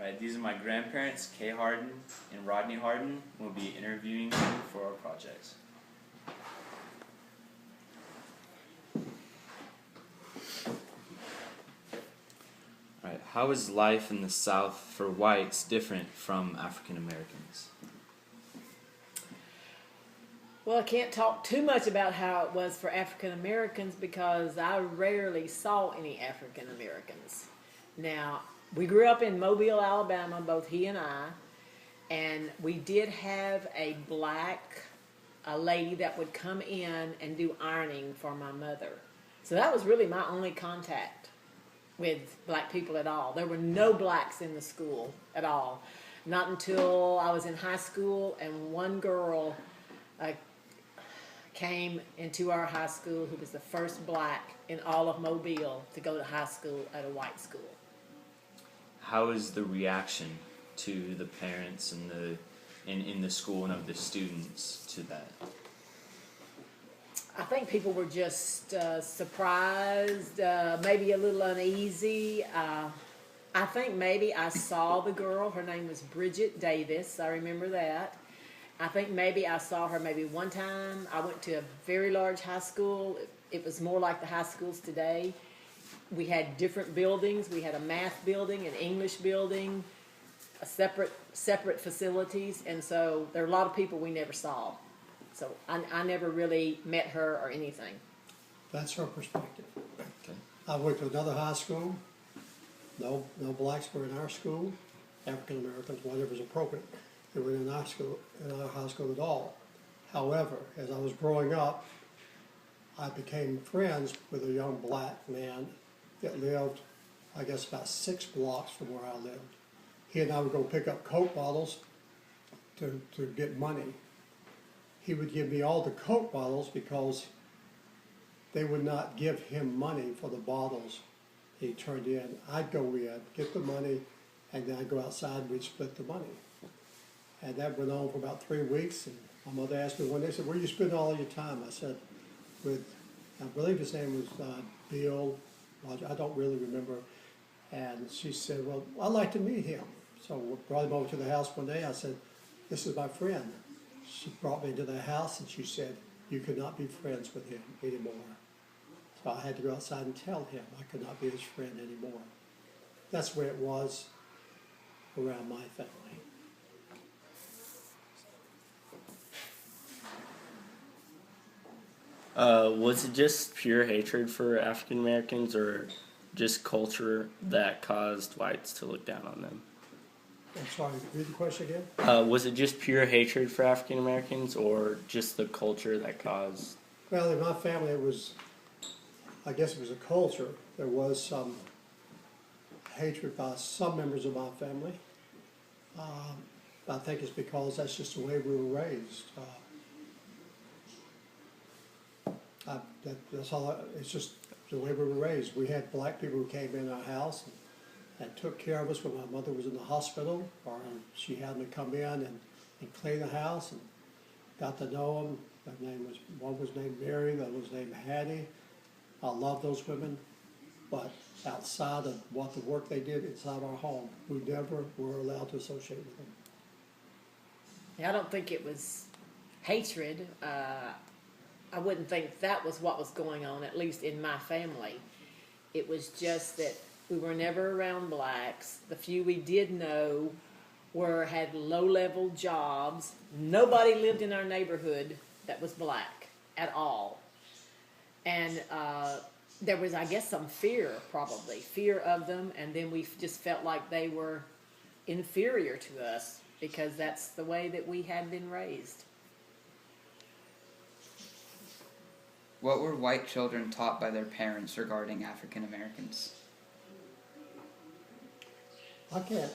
Right, these are my grandparents, Kay Harden and Rodney Harden. We'll be interviewing them for our projects. Alright, how is life in the South for whites different from African Americans? Well, I can't talk too much about how it was for African Americans because I rarely saw any African Americans. Now, we grew up in Mobile, Alabama, both he and I, and we did have a lady that would come in and do ironing for my mother. So that was really my only contact with black people at all. There were no blacks in the school at all. Not until I was in high school, and one girl came into our high school who was the first black in all of Mobile to go to high school at a white school. How is the reaction to the parents and in the school and of the students to that? I think people were just surprised, maybe a little uneasy. I think maybe I saw the girl. Her name was Bridget Davis. I remember that. I think maybe I saw her maybe one time. I went to a very large high school. It was more like the high schools today. We had different buildings. We had a math building, an English building, a separate facilities, and so there are a lot of people we never saw. So I never really met her or anything. That's her perspective. Okay. I went to another high school. No blacks were in our school. African Americans, whatever was appropriate, they were in our high school at all. However, as I was growing up, I became friends with a young black man that lived, I guess, about 6 blocks from where I lived. He and I would go pick up Coke bottles to get money. He would give me all the Coke bottles because they would not give him money for the bottles he turned in. I'd go in, get the money, and then I'd go outside and we'd split the money. And that went on for about 3 weeks. And my mother asked me one day, said, "Where do you spend all your time?" I said, I believe his name was Bill. I don't really remember. And she said, "Well, I'd like to meet him." So we brought him over to the house one day. I said, "This is my friend." She brought me into the house and she said, "You could not be friends with him anymore." So I had to go outside and tell him I could not be his friend anymore. That's the way it was around my family. Was it just pure hatred for African Americans, or just culture that caused whites to look down on them? I'm sorry, read the question again? Was it just pure hatred for African Americans, or just the culture that caused? Well, in my family it was, I guess it was a culture. There was some hatred by some members of my family. I think it's because that's just the way we were raised. That's all. It's just the way we were raised. We had black people who came in our house and took care of us when my mother was in the hospital, or she had me come in and clean the house, and got to know them. One was named Mary, the other was named Hattie. I love those women, but outside of what the work they did inside our home, we never were allowed to associate with them. I don't think it was hatred. I wouldn't think that was what was going on, at least in my family. It was just that we were never around blacks. The few we did know had low-level jobs. Nobody lived in our neighborhood that was black at all. And there was, I guess, some fear of them, and then we just felt like they were inferior to us because that's the way that we had been raised. What were white children taught by their parents regarding African Americans? I can't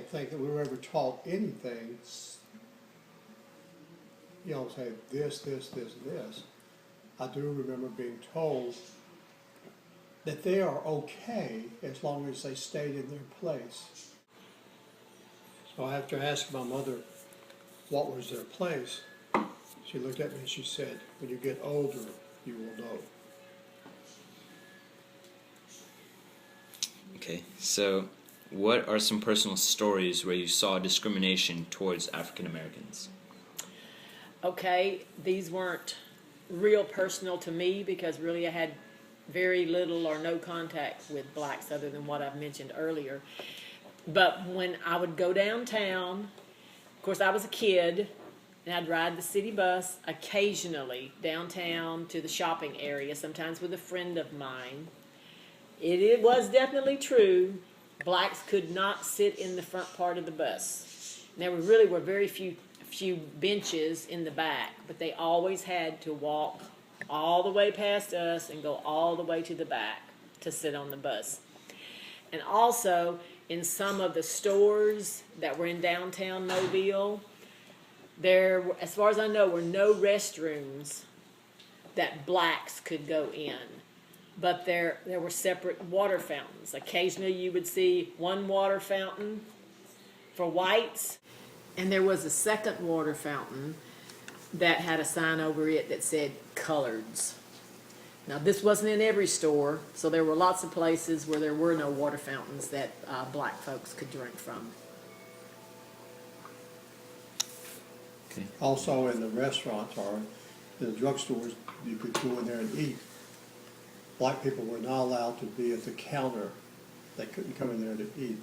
think that we were ever taught anything, say this, and this. I do remember being told that they are okay as long as they stayed in their place. So after asking my mother what was their place, she looked at me and she said, "When you get older, you will know." Okay, so what are some personal stories where you saw discrimination towards African Americans? Okay, these weren't real personal to me because really I had very little or no contact with blacks other than what I've mentioned earlier. But when I would go downtown, of course I was a kid, and I'd ride the city bus occasionally downtown to the shopping area, sometimes with a friend of mine. It was definitely true, blacks could not sit in the front part of the bus. There really were very few benches in the back, but they always had to walk all the way past us and go all the way to the back to sit on the bus. And also, in some of the stores that were in downtown Mobile, there, as far as I know, were no restrooms that blacks could go in. But there were separate water fountains. Occasionally you would see one water fountain for whites, and there was a second water fountain that had a sign over it that said coloreds. Now this wasn't in every store, so there were lots of places where there were no water fountains that black folks could drink from. Okay. Also in the restaurants or in the drugstores, you could go in there and eat. Black people were not allowed to be at the counter. They couldn't come in there to eat.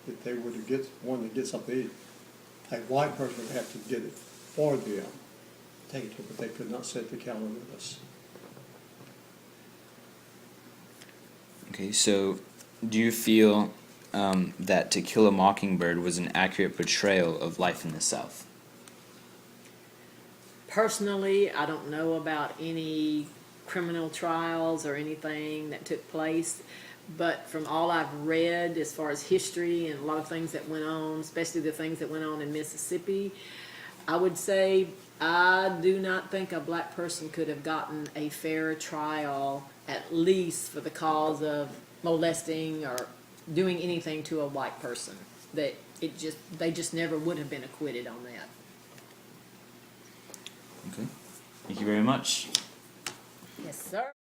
If they were to wanted to get something to eat, a white person would have to get it for them, take it to, but they could not sit at the counter with us. Okay, so do you feel that To Kill a Mockingbird was an accurate portrayal of life in the South? Personally, I don't know about any criminal trials or anything that took place, but from all I've read as far as history and a lot of things that went on, especially the things that went on in Mississippi, I would say I do not think a black person could have gotten a fair trial, at least for the cause of molesting or doing anything to a white person. They just never would have been acquitted on that. Okay. Thank you very much. Yes, sir.